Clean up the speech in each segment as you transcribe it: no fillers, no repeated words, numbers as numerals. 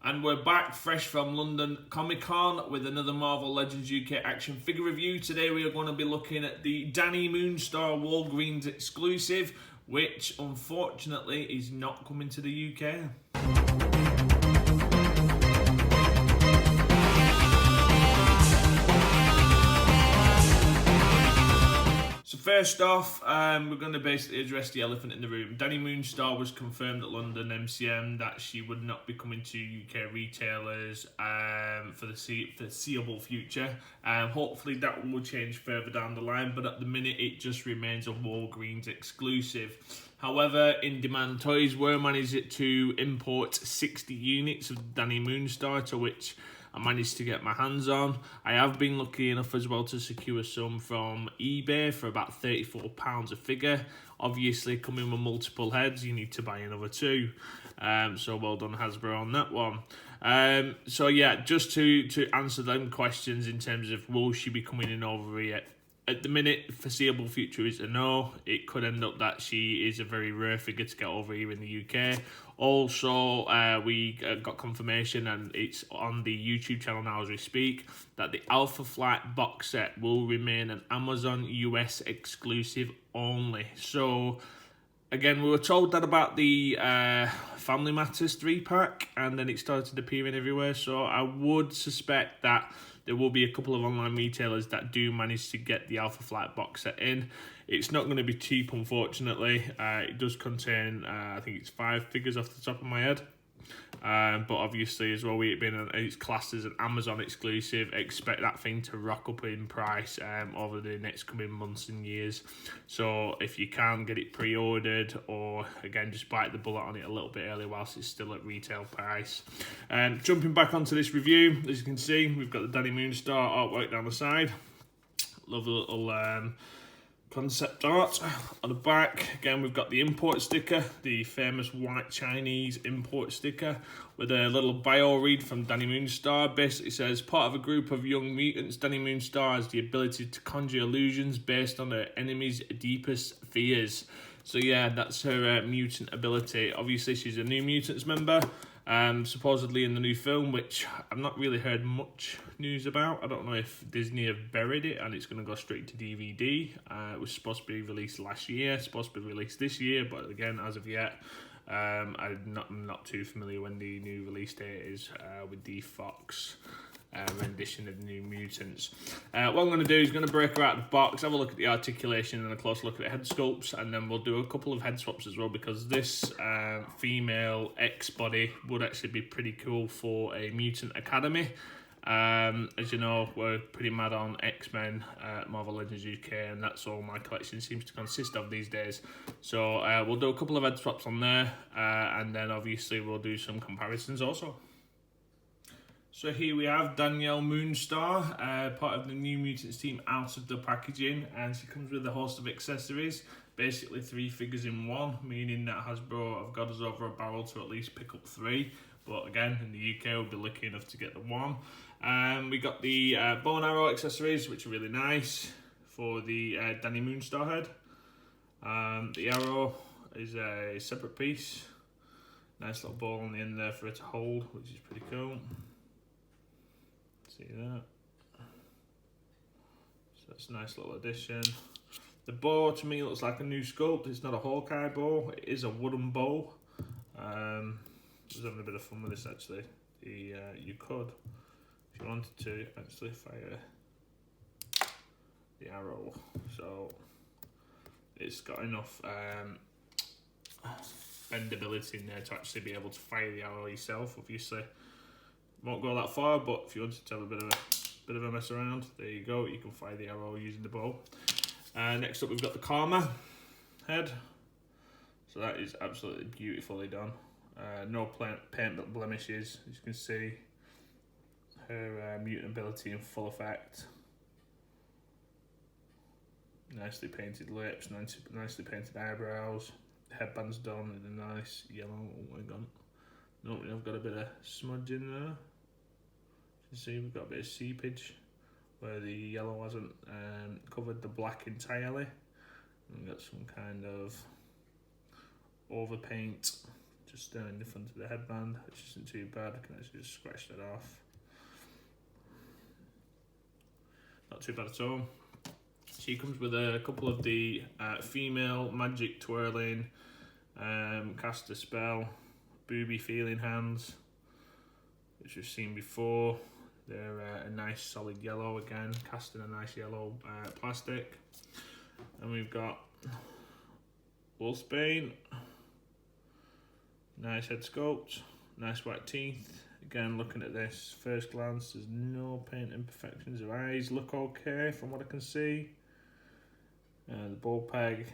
And we're back fresh from London Comic Con with another Marvel Legends UK action figure review. Today we are going to be looking at the Dani Moonstar Walgreens exclusive, which unfortunately is not coming to the UK. So first off, we're going to basically address the elephant in the room. Dani Moonstar was confirmed at London MCM that she would not be coming to UK retailers for the foreseeable future. Hopefully that will change further down the line, but at the minute it just remains a Walgreens exclusive. However, In Demand Toys were managed to import 60 units of Dani Moonstar, to which I managed to get my hands on. I have been lucky enough as well to secure some from eBay for about £34 a figure. Obviously, coming with multiple heads, you need to buy another two. So well done Hasbro on that one. So yeah, just to answer them questions in terms of will she be coming in over here, at the minute, foreseeable future is a no. It could end up that she is a very rare figure to get over here in the UK. Also, we got confirmation, and it's on the YouTube channel now as we speak, that the Alpha Flight box set will remain an Amazon US exclusive only. So, again, we were told that about the Family Matters 3-pack, and then it started appearing everywhere. So I would suspect that there will be a couple of online retailers that do manage to get the Alpha Flight box set in. It's not going to be cheap, unfortunately. It does contain, I think it's 5 figures off the top of my head. But obviously, as well, it's classed as an Amazon exclusive. Expect that thing to rock up in price over the next coming months and years. So if you can, get it pre-ordered, or again, just bite the bullet on it a little bit early whilst it's still at retail price. Jumping back onto this review, as you can see, we've got the Dani Moonstar artwork down the side. Lovely little concept art on the back. Again, we've got the import sticker, the famous white Chinese import sticker, with a little bio read from Dani Moonstar. Basically says, part of a group of young mutants, Dani Moonstar has the ability to conjure illusions based on her enemy's deepest fears. So yeah, that's her mutant ability. Obviously, she's a New Mutants member, supposedly in the new film, which I've not really heard much news about. I don't know if Disney have buried it and it's going to go straight to DVD. It was supposed to be released last year, supposed to be released this year, but again, as of yet, I'm not too familiar when the new release date is with the Fox rendition of the New Mutants. What I'm going to do is going to break her out of the box, have a look at the articulation and a close look at the head sculpts, and then we'll do a couple of head swaps as well, because this female X-body would actually be pretty cool for a Mutant Academy. As you know, we're pretty mad on X-Men, Marvel Legends UK, and that's all my collection seems to consist of these days. So we'll do a couple of head swaps on there, and then obviously we'll do some comparisons also. So here we have Dani Moonstar, part of the New Mutants team, out of the packaging, and she comes with a host of accessories, basically 3 figures in one, meaning that Hasbro have got us over a barrel to at least pick up 3, but again, in the UK we'll be lucky enough to get the 1. We got the bow and arrow accessories, which are really nice for the Dani Moonstar head. The arrow is a separate piece, nice little ball on the end there for it to hold, which is pretty cool. See that? So that's a nice little addition. The bow to me looks like a new sculpt. It's not a Hawkeye bow, it is a wooden bow. I was having a bit of fun with this actually. You could, if you wanted to, actually fire the arrow. So it's got enough bendability in there to actually be able to fire the arrow yourself. Obviously, won't go that far, but if you wanted to have a bit of a mess around, there you go. You can fire the arrow using the bow. Next up, we've got the Karma head. So that is absolutely beautifully done. No paint blemishes. As you can see, her mutant ability in full effect. Nicely painted lips, nicely painted eyebrows. Headband's done with a nice yellow. Oh my god. No, I've got a bit of smudge in there. You can see we've got a bit of seepage where the yellow hasn't covered the black entirely. And we've got some kind of overpaint just in the front of the headband, which isn't too bad. I can actually just scratch that off. Not too bad at all. She comes with a couple of the female magic twirling, cast a spell, booby feeling hands, which we've seen before. They're a nice solid yellow again, cast in a nice yellow plastic. And we've got Wolfsbane, nice head sculpt, nice white teeth. Again, looking at this, first glance, there's no paint imperfections. Her eyes look okay from what I can see. The ball peg,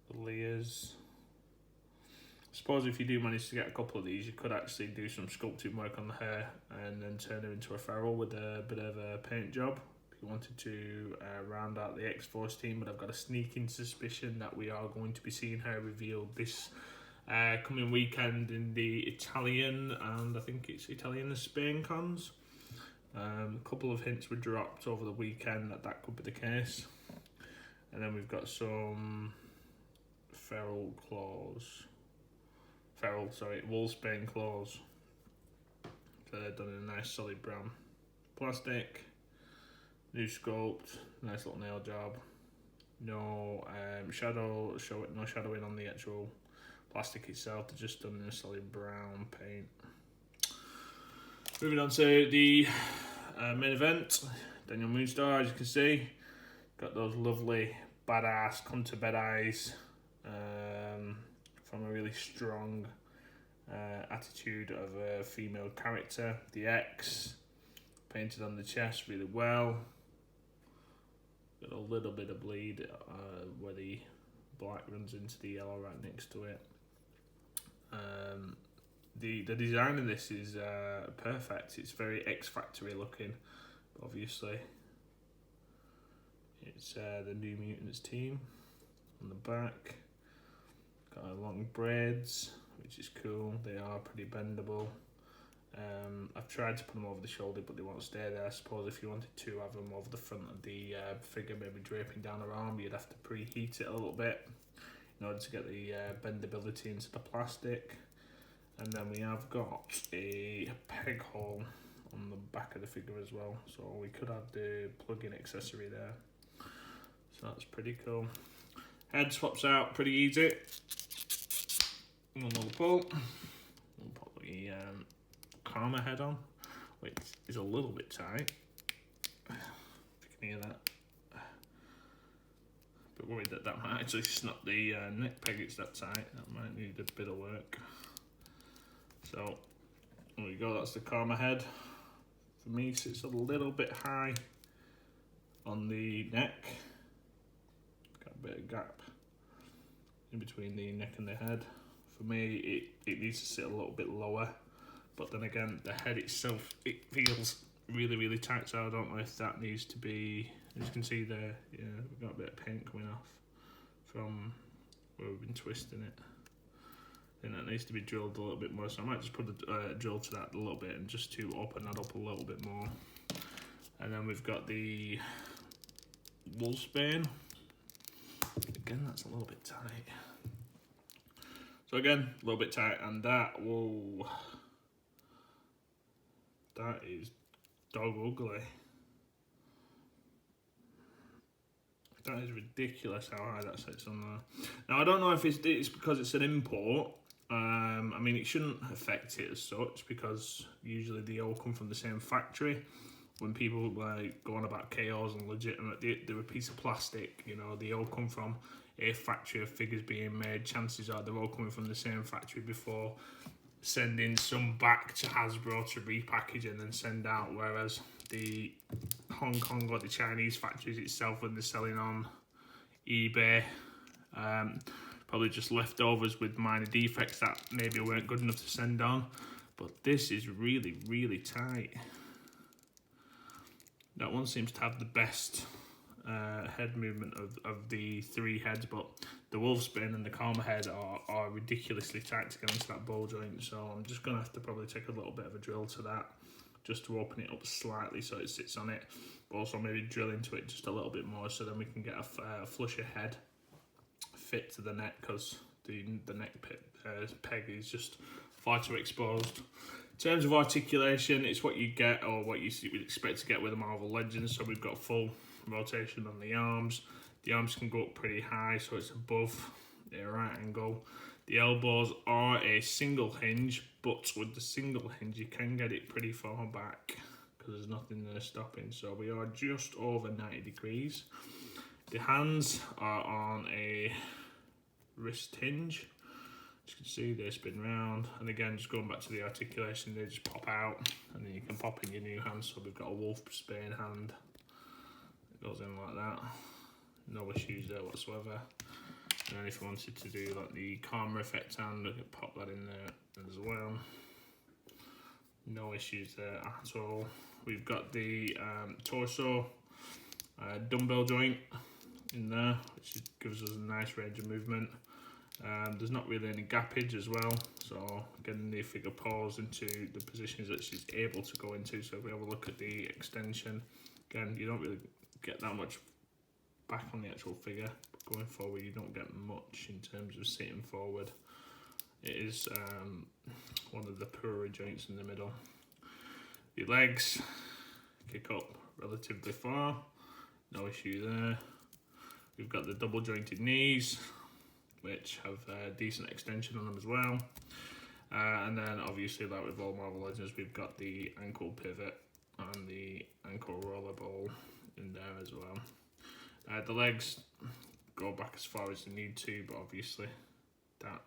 the layers. I suppose if you do manage to get a couple of these, you could actually do some sculpting work on the hair and then turn her into a feral with a bit of a paint job if you wanted to round out the X-Force team. But I've got a sneaking suspicion that we are going to be seeing her revealed this coming weekend in the Italian and I think it's Italian and Spain cons. A couple of hints were dropped over the weekend that could be the case. And then we've got some Wolfsbane claws. So they're done in a nice solid brown plastic. New sculpt, nice little nail job. No shadowing on the actual plastic itself. They're just done in a solid brown paint. Moving on to the main event, Dani Moonstar, as you can see, got those lovely badass come to bed eyes from a really strong attitude of a female character. The X painted on the chest really well. Got a little bit of bleed where the black runs into the yellow right next to it. The design of this is perfect. It's very X-Factory looking, obviously. It's the New Mutants team on the back. Got long braids, which is cool. They are pretty bendable. I've tried to put them over the shoulder, but they won't stay there. I suppose if you wanted to have them over the front of the figure, maybe draping down her arm, you'd have to preheat it a little bit in order to get the bendability into the plastic. And then we have got a peg hole on the back of the figure as well, so we could have the plug-in accessory there. So that's pretty cool. Head swaps out pretty easy. One more pull. We'll put the Karma head on, which is a little bit tight. If you can hear that. But worried that might actually snap the neck peg. It's that tight. That might need a bit of work. So there we go. That's the Karma head. For me, sits a little bit high on the neck. Got a bit of gap in between the neck and the head. For me, it needs to sit a little bit lower. But then again, the head itself, it feels really, really tight. So I don't know if that needs to be. As you can see there, yeah, we've got a bit of paint coming off from where we've been twisting it. I think that needs to be drilled a little bit more, so I might just put a drill to that a little bit and just to open that up a little bit more. And then we've got the Wolfsbane. Again, that's a little bit tight. So again, a little bit tight, and that, whoa, that is dog ugly. That is ridiculous how high that sits on there. Now, I don't know if it's because it's an import. I mean, it shouldn't affect it as such because usually they all come from the same factory. When people like go on about KOs and legitimate, they're a piece of plastic, you know, they all come from a factory of figures being made. Chances are they're all coming from the same factory before sending some back to Hasbro to repackage and then send out, whereas the Hong Kong or the Chinese factories itself, when they're selling on eBay, probably just leftovers with minor defects that maybe weren't good enough to send on. But this is really, really tight. That one seems to have the best head movement of the three heads, but the Wolfsbane and the Karma head are ridiculously tight to get into that ball joint, so I'm just going to have to probably take a little bit of a drill to that just to open it up slightly so it sits on it, but also maybe drill into it just a little bit more so then we can get a flusher head fit to the neck, because the neck peg is just far too exposed. In terms of articulation, it's what you get, or what you would expect to get with a Marvel Legends. So we've got full rotation on the arms. The arms can go up pretty high, so it's above the right angle. The elbows are a single hinge, but with the single hinge you can get it pretty far back because there's nothing there stopping. So we are just over 90 degrees. The hands are on a wrist hinge. As you can see, they spin round, and again, just going back to the articulation, they just pop out, and then you can pop in your new hand. So we've got a wolf Spain hand. It goes in like that. No issues there whatsoever. And then if you wanted to do like the karma effect hand, you could pop that in there as well. No issues there at all. We've got the torso dumbbell joint in there, which gives us a nice range of movement. There's not really any gappage as well, so getting the figure pose into the positions that she's able to go into. So if we have a look at the extension, again, you don't really get that much back on the actual figure. Going forward, you don't get much in terms of sitting forward. It is one of the poorer joints in the middle. The legs kick up relatively far, no issue there. We've got the double jointed knees, which have decent extension on them as well. And then obviously, like with all Marvel Legends, we've got the ankle pivot and the ankle roller ball in there as well. The legs go back as far as they need to, but obviously that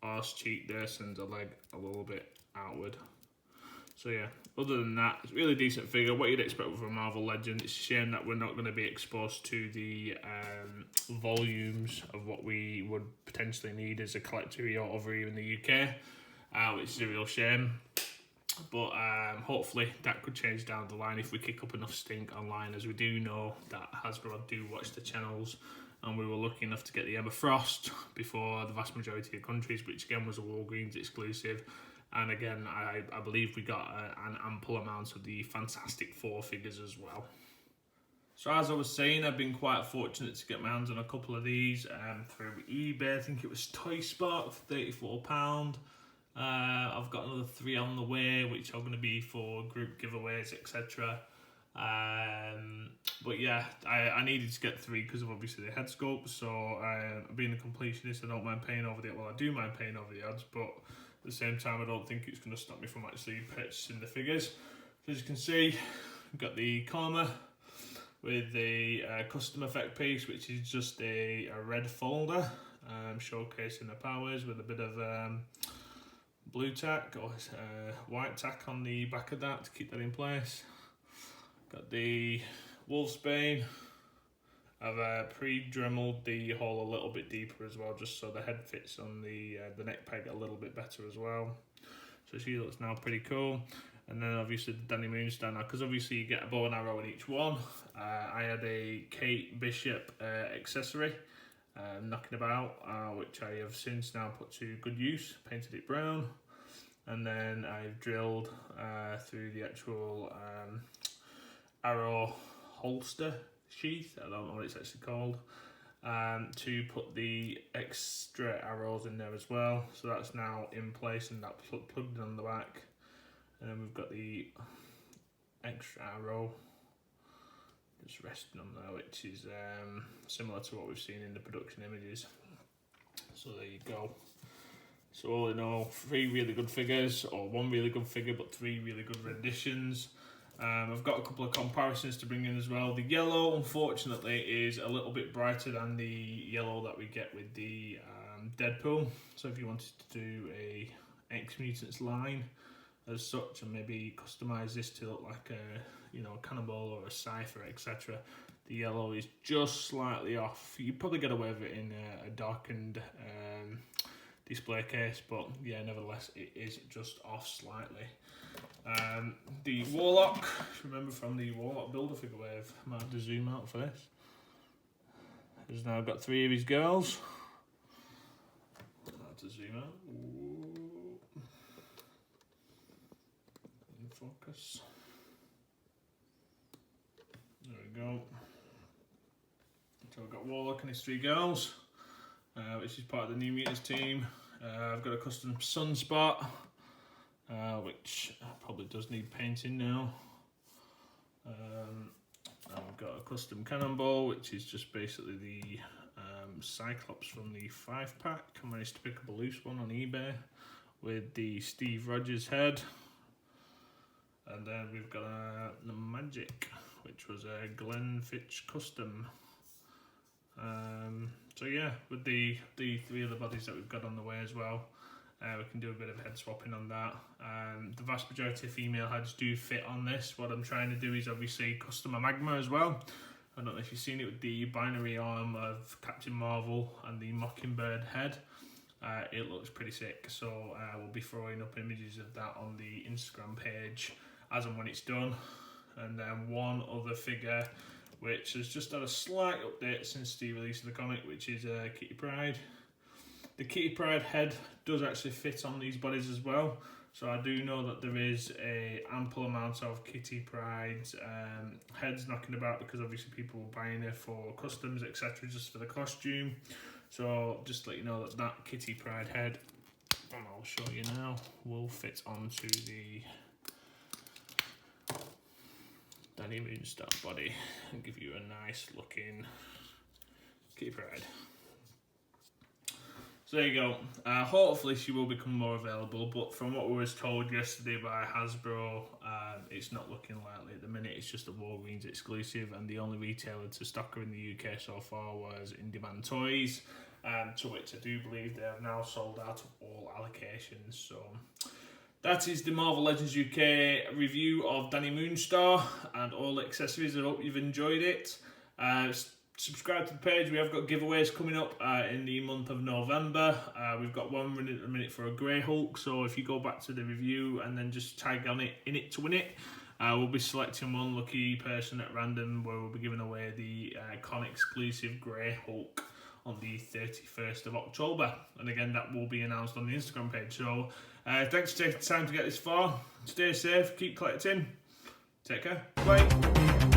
arse cheek there sends a leg a little bit outward. So yeah, other than that, it's a really decent figure, what you'd expect with a Marvel Legend. It's a shame that we're not going to be exposed to the volumes of what we would potentially need as a collector over here in the UK, which is a real shame. But hopefully that could change down the line if we kick up enough stink online, as we do know that Hasbro do watch the channels, and we were lucky enough to get the Emma Frost before the vast majority of countries, which again was a Walgreens exclusive. And again, I believe we got an ample amount of the Fantastic Four figures as well. So as I was saying, I've been quite fortunate to get my hands on a couple of these through eBay. I think it was Toy Spark for £34. I've got another 3 on the way, which are going to be for group giveaways, etc. But yeah, I needed to get 3 because of obviously the head sculpt. So being a completionist, I don't mind paying over the, well, I do mind paying over the odds, but at the same time, I don't think it's going to stop me from actually purchasing the figures. So as you can see, we've got the Karma with the custom effect piece, which is just a red folder showcasing the powers with a bit of blue tack or white tack on the back of that to keep that in place. Got the Wolfsbane. I've pre-dremeled the hole a little bit deeper as well, just so the head fits on the neck peg a little bit better as well. So she looks now pretty cool. And then obviously the Dani Moonstar now, because obviously you get a bow and arrow in each one. I had a Kate Bishop accessory knocking about, which I have since now put to good use, painted it brown. And then I've drilled through the actual arrow holster sheath, I don't know what it's actually called, to put the extra arrows in there as well. So that's now in place and that's plugged in on the back. And then we've got the extra arrow just resting on there, which is similar to what we've seen in the production images. So there you go. So all in all, 3 really good figures, or 1 really good figure, but 3 really good renditions. I've got a couple of comparisons to bring in as well. The yellow, unfortunately, is a little bit brighter than the yellow that we get with the Deadpool. So if you wanted to do a X-Mutants line as such, and maybe customize this to look like a, a Cannonball or a Cypher, etc., the yellow is just slightly off. You'd probably get away with it in a darkened display case, but yeah, nevertheless, it is just off slightly. The Warlock, remember from the Warlock Build-A-Figure wave, I might have to zoom out for this. He's now got 3 of his girls. I might have to zoom out. Ooh. In focus. There we go. So we've got Warlock and his 3 girls. which is part of the New Mutants team. I've got a custom Sunspot, which probably does need painting now. I've got a custom Cannonball, which is just basically the Cyclops from the 5-pack. I managed to pick up a loose one on eBay with the Steve Rogers head. And then we've got the Magic, which was a Glenn Fitch custom. So yeah, with the 3 other bodies that we've got on the way as well, we can do a bit of head swapping on that. The vast majority of female heads do fit on this. What I'm trying to do is obviously custom a Magma as well. I don't know if you've seen it with the binary arm of Captain Marvel and the Mockingbird head. It looks pretty sick, so we'll be throwing up images of that on the Instagram page as and when it's done. And then one other figure which has just had a slight update since the release of the comic, which is Kitty Pryde. The Kitty Pryde head does actually fit on these bodies as well, so I do know that there is a ample amount of Kitty Pryde's heads knocking about, because obviously people were buying it for customs, etc., just for the costume. So just to let you know that that Kitty Pryde head, and I'll show you now, will fit onto the Dani Moonstar body and give you a nice looking Kitty Pryde. So there you go. Hopefully she will become more available, but from what we was told yesterday by Hasbro, it's not looking likely at the minute. It's just a Walgreens exclusive, and the only retailer to stock her in the UK so far was In Demand Toys, to which I do believe they have now sold out of all allocations. So that is the Marvel Legends UK review of Dani Moonstar and all the accessories. I hope you've enjoyed it. Subscribe to the page. We have got giveaways coming up in the month of November. We've got one running at the minute for a Grey Hulk, so if you go back to the review and then just tag on it in it to win it, we'll be selecting one lucky person at random, where we'll be giving away the con exclusive Grey Hulk on the 31st of October. And again, that will be announced on the Instagram page. So thanks for taking the time to get this far. Stay safe, keep collecting. Take care. Bye.